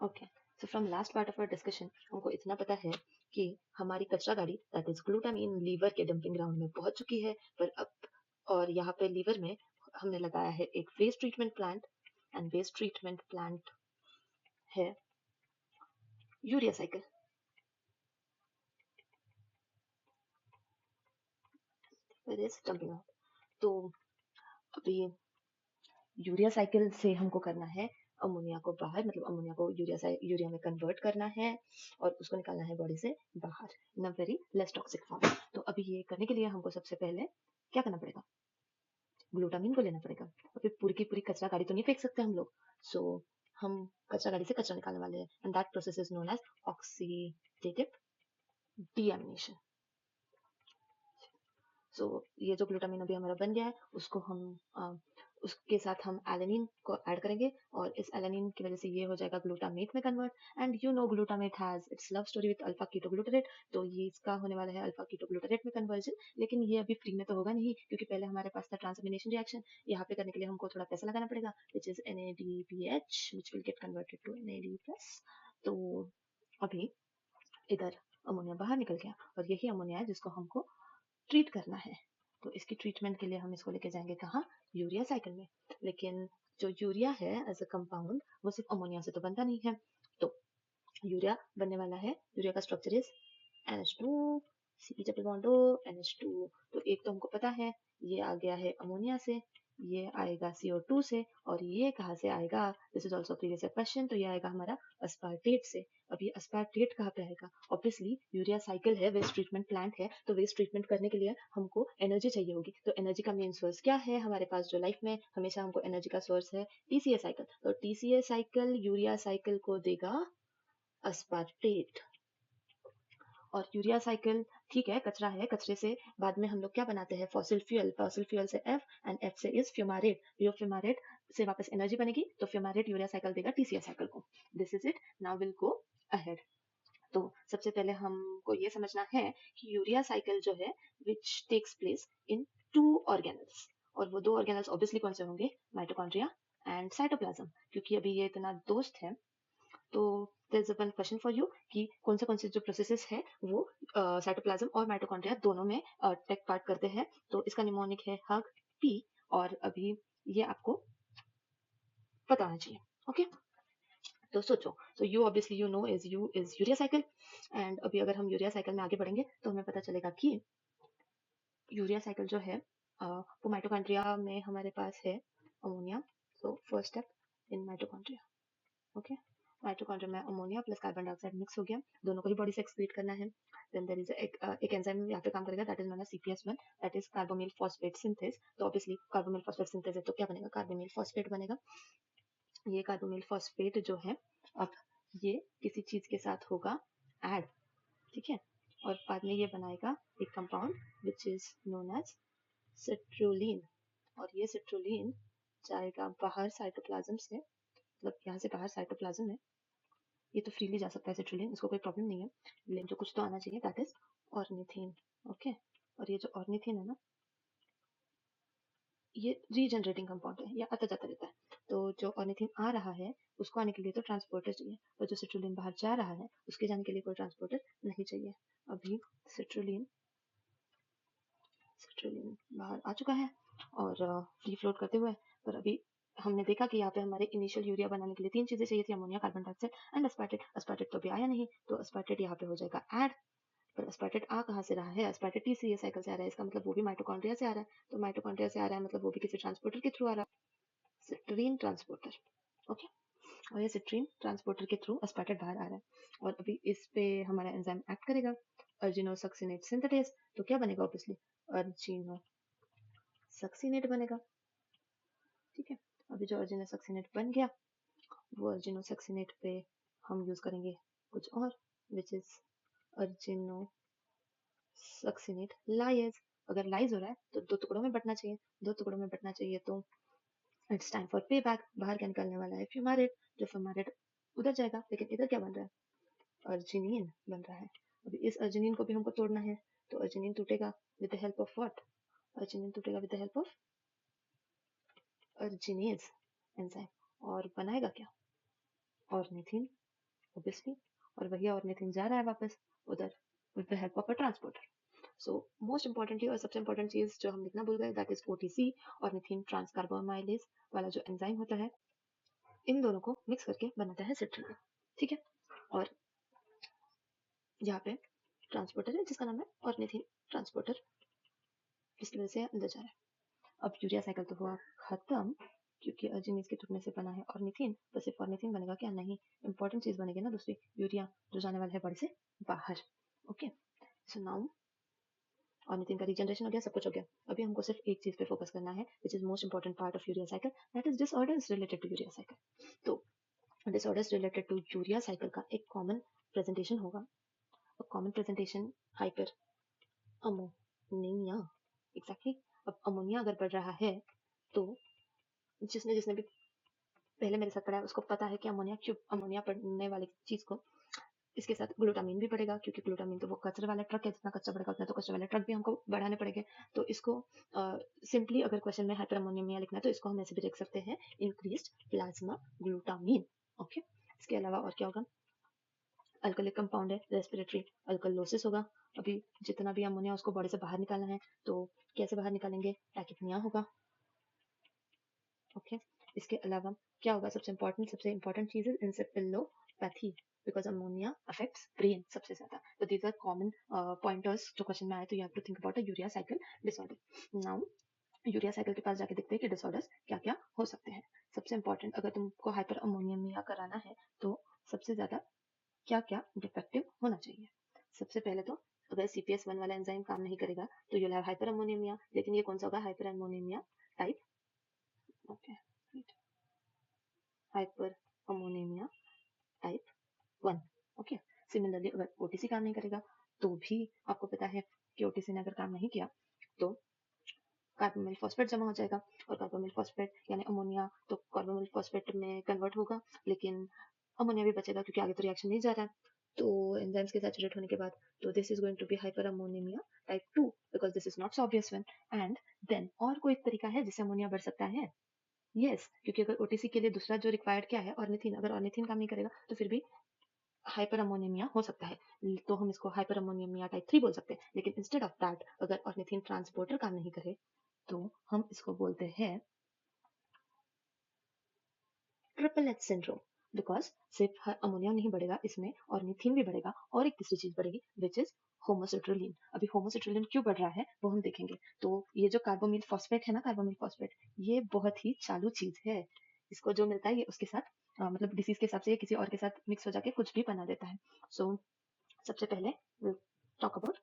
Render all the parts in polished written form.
Okay, so from last part of our discussion हमको इतना पता है कि हमारी कचरा गाड़ी दैट इज ग्लूटामीन लीवर के डंपिंग ग्राउंड में पहुंच चुकी है। पर अब और यहाँ पे लीवर में हमने लगाया है एक waste treatment plant, and waste treatment plant है urea cycle. It is dumping out. तो अभी यूरिया साइकिल से हमको करना है अमोनिया को बाहर, मतलब अमोनिया को यूरिया में कन्वर्ट करना है और उसको निकालना है बॉडी से बाहर in a very less toxic form. तो अभी ये करने के लिए हमको सबसे पहले क्या करना पड़ेगा, ग्लूटामिन को लेना पड़ेगा। और फिर पूरी की पूरी कचरा गाड़ी तो नहीं फेंक सकते हम लोग, सो हम कचरा गाड़ी से कचरा निकालने वाले हैं, and that process is known as oxidative deamination. So ये जो ग्लूटामिन अभी हमारा बन गया है उसको हम उसके साथ हम एलानिन को ऐड करेंगे, और इस एलानिन की वजह से ये हो जाएगा ग्लूटामेट में convert. And you know glutamate has its love story with alpha ketoglutarate, तो ये इसका होने वाला है अल्फा कीटोग्लूटारेट में कन्वर्जन। लेकिन ये अभी फ्री में तो होगा नहीं, क्योंकि पहले हमारे पास था ट्रांसमिनेशन रिएक्शन। यहाँ पे करने के लिए हमको थोड़ा पैसा लगाना पड़ेगा, which is NADPH which will get converted to NAD+। तो अभी इधर अमोनिया बाहर निकल गया, और यही अमोनिया है जिसको हमको ट्रीट करना है। तो इसकी ट्रीटमेंट के लिए हम इसको लेके जाएंगे कहाँ, यूरिया साइकिल में। लेकिन जो यूरिया है एज अ कंपाउंड वो सिर्फ अमोनिया से तो बनता नहीं है। तो यूरिया बनने वाला है, यूरिया का structure is NH2 CP double bond O NH2। तो एक तो हमको पता है ये आ गया है अमोनिया से, ये आएगा CO2 से, और ये कहाँ से आएगा, this is also previous question, तो ये आएगा हमारा अस्पार्टेट से। अब ये अस्पार्टेट कहाँ पे आएगा, ऑब्वियसली यूरिया साइकिल है, वेस्ट ट्रीटमेंट प्लांट है, तो वेस्ट ट्रीटमेंट करने के लिए हमको एनर्जी चाहिए होगी। तो एनर्जी का मेन सोर्स क्या है हमारे पास, जो लाइफ में हमेशा हमको एनर्जी का सोर्स है TCA साइकिल। तो TCA साइकिल यूरिया साइकिल को देगा अस्पार्टेट। और यूरिया साइकिल ठीक है, कचरा है, कचरे से बाद में हम लोग क्या बनाते हैं, फॉसिल फ्यूल, फॉसिल फ्यूल से F एंड F से इज फ्यूमारेट, यो फ्यूमारेट से वापस एनर्जी बनेगी, तो फ्यूमारेट यूरिया साइकिल देगा TCA साइकिल को। This is it, now will go ahead. तो सबसे पहले हमको ये समझना है कि यूरिया साइकिल जो है which takes place in 2 organelles, और वो 2 ऑर्गेनल्स ऑब्वियसली कौन से होंगे, माइटोकॉन्ड्रिया एंड साइटोप्लाज्म। क्योंकि अभी ये इतना दोस्त है, तो there's a one question for you कि कौन से जो प्रोसेसेस है वो साइटोप्लाज्म और माइटोकॉन्ड्रिया दोनों में टेक पार्ट करते हैं। तो इसका निमोनिक है हग P, और अभी ये आपको पता होना चाहिए। ओके, तो सोचो, so you obviously you know is urea cycle. And अभी अगर हम यूरिया साइकिल में आगे बढ़ेंगे तो हमें पता चलेगा कि यूरिया साइकिल जो है वो माइटोकॉन्ड्रिया में हमारे पास है ammonia. So first step in mitochondria, okay, mitochondria में ammonia plus carbon dioxide mix हो गया, दोनों को ही बॉडी से एक्सक्रीट करना है। देन देयर इज एक एंजाइम यहाँ पे काम करेगा, that is known as CPS1, that is carbamoyl phosphate synthase. तो ऑब्वियसली कार्बोमिल फॉस्फेट सिंथेस है, तो क्या बनेगा, कार्बोमिल फॉस्फेट बनेगा। ये कार्बोमिल फॉस्फेट जो है अब ये किसी चीज के साथ होगा ऐड, ठीक है, और बाद में ये बनाएगा एक compound which is known as citrulline. और ये सिट्रुलिन जाएगा बाहर साइटोप्लाज्म से, मतलब यहाँ से बाहर साइटोप्लाज्म है, ये तो फ्रीली जा सकता है सिट्रुलिन, इसको कोई प्रॉब्लम नहीं है, लेकिन जो कुछ तो आना चाहिए दैट इज ऑर्निथिन। ओके, और ये जो ऑर्निथिन है ना, ये रीजनरेटिंग कंपाउंड है, या आता जाता रहता है। तो जो ऑर्निथिन आ रहा है उसको आने के लिए तो ट्रांसपोर्टर चाहिए, और जो सिट्रुलिन बाहर जा रहा है उसके जाने के लिए कोई ट्रांसपोर्टर नहीं चाहिए। अभी सिट्रुलिन सिट्रुलिन बाहर आ चुका है और फ्री फ्लोट करते हुए, पर अभी हमने देखा कि यहाँ पे हमारे इनिशियल यूरिया बनाने के लिए 3 चीजें चाहिए थी, अमोनिया, कार्बन डाइऑक्साइड एंड अस्पार्टेट। अस्पार्टेट तो अभी आया नहीं, तो अस्पार्टेट यहाँ पे हो जाएगा ऐड। पर अस्पार्टेट आ कहाँ से रहा है, अस्पार्टेट TCA साइकिल से आ रहा है, इसका मतलब वो भी माइटोकॉन्ड्रिया से आ रहा है, तो माइटोकॉन्ड्रिया से आ रहा है मतलब वो भी किसी ट्रांसपोर्टर के थ्रू आ रहा है, सिट्रीन ट्रांसपोर्टर। ओके, और ये सिट्रीन ट्रांसपोर्टर के थ्रू अस्पार्टेट बाहर आ रहा है, और अभी इस पे हमारा एंजाइम एक्ट करेगा, अर्जिनोसक्सिनेट सिंथेटेज। तो क्या बनेगा, ऑब्वियसली अर्जिनोसक्सिनेट बनेगा, ठीक है। अभी जो अर्जिनोसक्सिनेट बन गया, वो अर्जिनोसक्सिनेट पे हम यूज करेंगे कुछ और, विच इज अर्जिनो सक्सिनेट लाइज। अगर लाइज हो रहा है तो 2 टुकड़ों में बंटना चाहिए, 2 टुकड़ों में बंटना चाहिए, तो इट्स टाइम फॉर पे बैक। बाहर क्या निकलने वाला है, फ्यूमारेट, जो फ्यूमारेट उधर जाएगा, लेकिन इधर क्या बन रहा है, अर्जिनिन बन रहा है। अभी इस अर्जिनिन को भी हमको तोड़ना है, तो अर्जिनिन टूटेगा with the help of what, arginine टूटेगा with the help of arginase enzyme, और बनाएगा क्या, ऑर्निथिन। ऑब्वियसली, और वही ऑर्निथिन जा रहा है वापस उधर with the help of a transporter. So most importantly और सबसे इंपॉर्टेंट चीज जो हम लिखना भूल गए, दैट इज ओटीसी, ऑर्निथिन ट्रांसकार्बोमाइलेज वाला जो एंजाइम होता है, इन दोनों को मिक्स करके बनाता है सिट्रिलिन। ठीक है, और यहाँ पे ट्रांसपोर्टर है जिसका नाम है ऑर्निथिन ट्रांसपोर्टर, जिसकी वजह से अंदर जा रहा है। अब यूरिया साइकिल तो हुआ खत्म, क्योंकि अर्जिनिन के टूटने से बना है ऑर्निथिन, तो सिर्फ ऑर्निथिन बनेगा क्या? नहीं, इंपॉर्टेंट चीज बनेगी ना दूसरी, यूरिया, जो जाने वाला है बॉडी से बाहर। ओके, सो नाउ ऑर्निथिन का रीजनरेशन हो गया, सब कुछ हो गया। अभी हमको सिर्फ एक चीज पे फोकस करना है, which is most important part of urea cycle, that is disorders related to urea cycle. तो disorders related to urea cycle का एक कॉमन प्रेजेंटेशन होगा, common presentation hyper ammonia. Exactly, अब अमोनिया अगर बढ़ रहा है तो जिसने जिसने भी पहले मेरे साथ पढ़ा है उसको पता है कि अमोनिया क्यों, अमोनिया बढ़ने वाली चीज को, इसके साथ ग्लूटामिन भी बढ़ेगा, क्योंकि ग्लूटामिन तो वो कचरे वाला ट्रक है, जितना कचरा बढ़ेगा उतना तो कचरे वाले ट्रक भी हमको बढ़ाने पड़ेंगे। तो इसको सिंपली अगर क्वेश्चन में हाइपर अमोनिया लिखना है तो इसको हम ऐसे भी देख सकते हैं, इंक्रीज्ड प्लाज्मा ग्लूटामिन। ओके, इसके अलावा और क्या होगा? अल्कोहलिक कंपाउंड है, रेस्पिरेटरी अल्कोलोसिस होगा। अभी जितना भी अमोनिया उसको बॉडी से बाहर निकालना है, तो कैसे बाहर निकालेंगे? टैकिपनिया होगा। ओके, इसके अलावा क्या होगा? सबसे इंपॉर्टेंट चीज है encephalopathy, because ammonia affects brain सबसे ज्यादा। तो दीज आर कॉमन पॉइंटर्स जो क्वेश्चन में आए, तो you have to think about a urea cycle disorder. Now urea cycle के पास जाके देखते हैं कि डिसऑर्डर्स क्या क्या हो सकते हैं। सबसे इंपॉर्टेंट, अगर तुमको हाइपर अमोनियमिया कराना है तो सबसे ज्यादा क्या क्या डिफेक्टिव होना चाहिए? सबसे पहले तो अगर CPS1 वाला एंजाइम काम नहीं करेगा तो यूल हैव हाइपर अमोनियमिया, लेकिन ये कौन सा होगा? Hyperammonemia type, okay, hyperammonemia type 1। Okay, similarly अगर OTC काम नहीं करेगा तो भी आपको पता है कि OTC ने अगर काम नहीं किया तो कार्बोमिल फॉस्फेट जमा हो जाएगा, और कार्बोमिल फॉस्फेट यानी अमोनिया तो कार्बोमिल फॉस्फेट में कन्वर्ट होगा, लेकिन अमोनिया भी बचेगा क्योंकि आगे तो रिएक्शन नहीं जा रहा है। तो एंजाइम्स के सैचुरेट होने के बाद, तो this is going to be hyperammonemia type 2, because this is not so obvious one. And then और कोई तरीका है जिससे अमोनिया बढ़ सकता है? यस, क्योंकि अगर OTC के लिए दूसरा जो रिक्वायर्ड क्या है? ऑर्निथिन। अगर ऑर्निथिन काम नहीं करेगा तो फिर भी हाइपर अमोनियमिया हो सकता है, तो हम इसको हाइपर अमोनियमिया टाइप 3 बोल सकते हैं। लेकिन इंस्टेड ऑफ दैट, अगर ऑर्निथिन ट्रांसपोर्टर काम नहीं करे तो हम इसको बोलते हैं ट्रिपल एच सिंड्रोम, बिकॉज सिर्फ अमोनिया नहीं बढ़ेगा इसमें, ऑर्निथिन भी बढ़ेगा, और एक तीसरी चीज बढ़ेगी विच इज होमोसिट्रुलिन। अभी होमोसिट्रुलिन क्यों बढ़ रहा है वो हम देखेंगे। तो ये जो कार्बोमिल फॉस्फेट है ना, कार्बोमिल फॉस्फेट, ये बहुत ही चालू चीज है। इसको जो मिलता है ये उसके साथ मतलब डिसीज के हिसाब से किसी और के साथ मिक्स हो जाके कुछ भी बना देता है। सो सबसे पहले टॉक अबाउट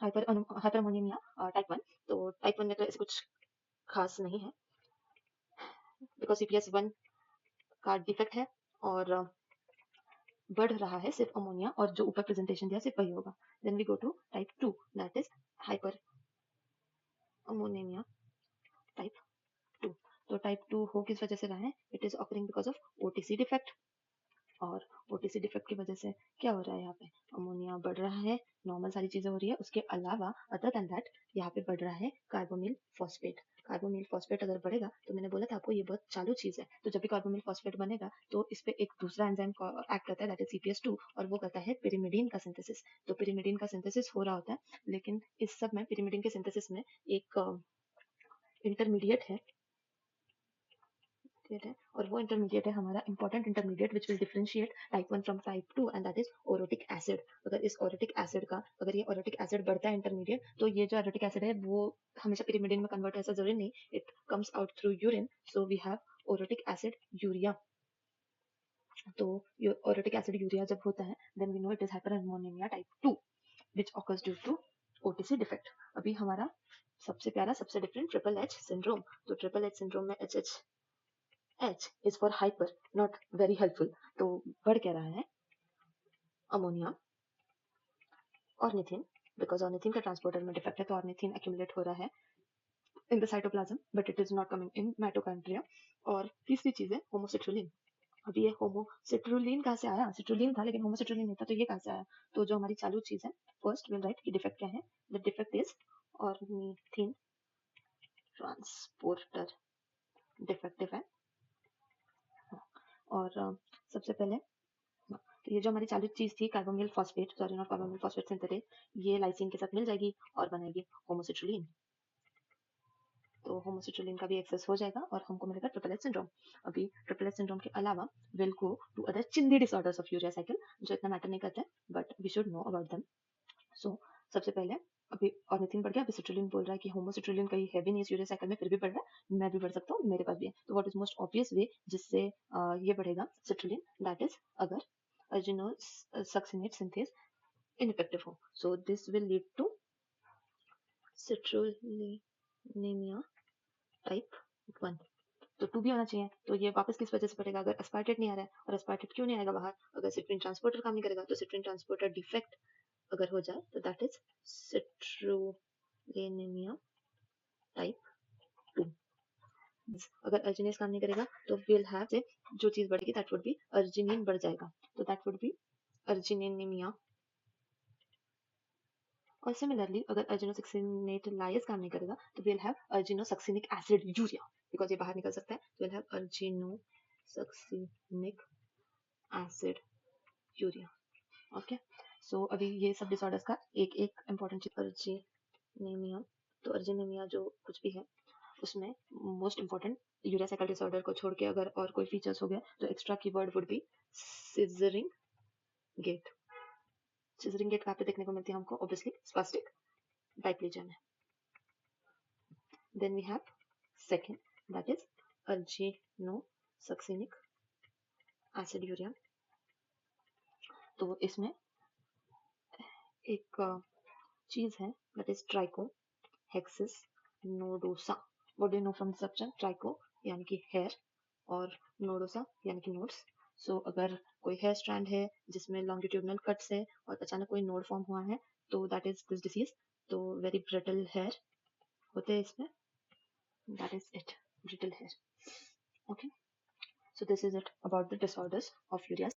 हाइपर अमोनियमिया टाइप 1। तो टाइप 1 में तो ऐसे कुछ खास नहीं है, बिकॉज CPS1 का डिफेक्ट है और बढ़ रहा है सिर्फ अमोनिया, और जो ऊपर प्रेजेंटेशन दिया सिर्फ वही होगा। Then we go to type 2, that is hyperammonemia type 2। तो टाइप 2 हो किस वजह से रहा है? It is occurring because of OTC defect, और OTC डिफेक्ट की वजह से क्या हो रहा है? यहाँ पे अमोनिया बढ़ रहा है, नॉर्मल सारी चीजें हो रही है, उसके अलावा अदर देन दैट यहाँ पे बढ़ रहा है कार्बोमिल फॉस्फेट। कार्बोमिल फॉस्फेट अगर बढ़ेगा, तो मैंने बोला था आपको ये बहुत चालू चीज है, तो जब भी कार्बोमिल फॉस्फेट बनेगा तो इस पे एक दूसरा एंजाइम एक्ट करता है, दैट इज CPS2, और वो करता है पिरिमिडीन का सिंथेसिस। तो पिरिमिडीन का सिंथेसिस हो रहा होता है, लेकिन इस सब में पिरिमिडीन के सिंथेसिस में एक इंटरमीडिएट है, और वो इंटरमीडिएट है हमारा important intermediate which will differentiate type 1 from type 2, and that is orotic acid. अगर इस ओरोटिक एसिड का, अगर ये ओरोटिक एसिड बढ़ता है इंटरमीडिएट, तो ये जो ओरोटिक एसिड है वो हमेशा पिरिमिडीन में कन्वर्ट, ऐसा जरूरी नहीं, it comes out through urine, so we have orotic aciduria. तो ओरोटिक एसिड यूरिया जब होता है, then we know it is hyperammonemia type 2 which occurs due to OTC defect। अभी हमारा सबसे प्यारा, सबसे डिफरेंट ट्रिपल एच सिंड्रोम। तो ट्रिपल एच सिंड्रोम में H is for hyper, not very helpful। तो बढ़ क्या रहा है? अमोनिया, ऑर्निथिन, बिकॉज ऑर्निथिन का ट्रांसपोर्टर में डिफेक्ट है, तो ऑर्निथिन एक्यूमुलेट हो रहा है in the cytoplasm, but it is not coming in mitochondria. और तीसरी चीज है होमोसिट्रुलिन। अभी ये होमोसिट्रुलिन कहाँ से आया? सिट्रुलिन था लेकिन होमोसिट्रुलिन नहीं था, तो ये कहाँ से आया? तो जो हमारी चालू चीज है, फर्स्ट विल राइट कि डिफेक्ट क्या है। The defect is ornithine transporter defective है। और सबसे पहले तो ये जो हमारी चालू चीज थी carbonyl phosphate, sorry not carbonyl phosphate synthetase, ये लाइसिन के साथ मिल जाएगी और बनाएगी होमोसिट्रुलिन। तो होमोसिट्रुलिन का भी एक्सेस हो जाएगा और हमको मिलेगा ट्रिपल एच सिंड्रोम। अभी ट्रिपल एच सिंड्रोम के अलावा विल गो टू अदर चिंदी डिसऑर्डर्स ऑफ यूरिया साइकिल जो इतना मैटर नहीं करते, but we should know about them. सो सबसे पहले अभी ऑर्निथिन बढ़ गया, अभी सिट्रुलिन बोल रहा है कि होमोसिट्रुलिन कहीं है भी नहीं इस यूरिया साइकिल में, फिर भी बढ़ रहा है, मैं भी बढ़ सकता हूँ, मेरे पास भी है। तो व्हाट इज मोस्ट ऑब्वियस वे जिससे ये बढ़ेगा सिट्रुलिन, दैट इज अगर अर्जिनो सक्सिनेट सिंथेस इनइफेक्टिव हो। So this will lead to citrullinemia type 1। तो 2 भी होना चाहिए, तो ये वापस किस वजह से बढ़ेगा? अगर एस्पार्टेट नहीं आ रहा है, और एस्पार्टेट क्यों नहीं आएगा बाहर? अगर सिट्रीन ट्रांसपोर्टर काम नहीं करेगा, तो सिट्रीन ट्रांसपोर्टर डिफेक्ट अगर हो जाए तो दैट इज सिट्रुलिनेमिया टाइप 2। अगर अर्जिनेस काम नहीं करेगा तो विल हैव से जो चीज बढ़ेगी दैट वुड बी अर्जिनिन बढ़ जाएगा, तो दैट वुड बी अर्जिनिनेमिया। और सिमिलरली अगर अर्जिनोसक्सिनेट लाइस काम नहीं करेगा तो will have argininosuccinic aciduria, because ये बाहर निकल सकता है, तो will have argininosuccinic aciduria. Okay, so अभी ये सब डिसऑर्डर्स का एक एक इंपॉर्टेंट चीज, अर्जिनेमिया। तो अर्जिनेमिया जो कुछ भी है उसमें most important urea cycle disorder को छोड़ के अगर और कोई फीचर्स हो गया तो extra keyword would be scissoring gait. Scissoring gait कहाँ पे देखने को मिलती है हमको? ऑब्वियसली स्पास्टिक डायप्लेजिया में। Then we have second, that is argininosuccinic aciduria. तो इसमें एक चीज है that is trichorrhexis nodosa. What do you know from structure? Tricho यानी कि हेयर और नोडोसा यानी कि नोड्स। सो अगर कोई हेयर स्ट्रैंड है जिसमें लॉन्गिट्यूडनल कट्स है और अचानक कोई नोड फॉर्म हुआ है तो दैट इज दिस डिसीज। तो वेरी ब्रिटल हेयर होते हैं इसमें, that is it, brittle hair. Okay, so this is it about the disorders of urea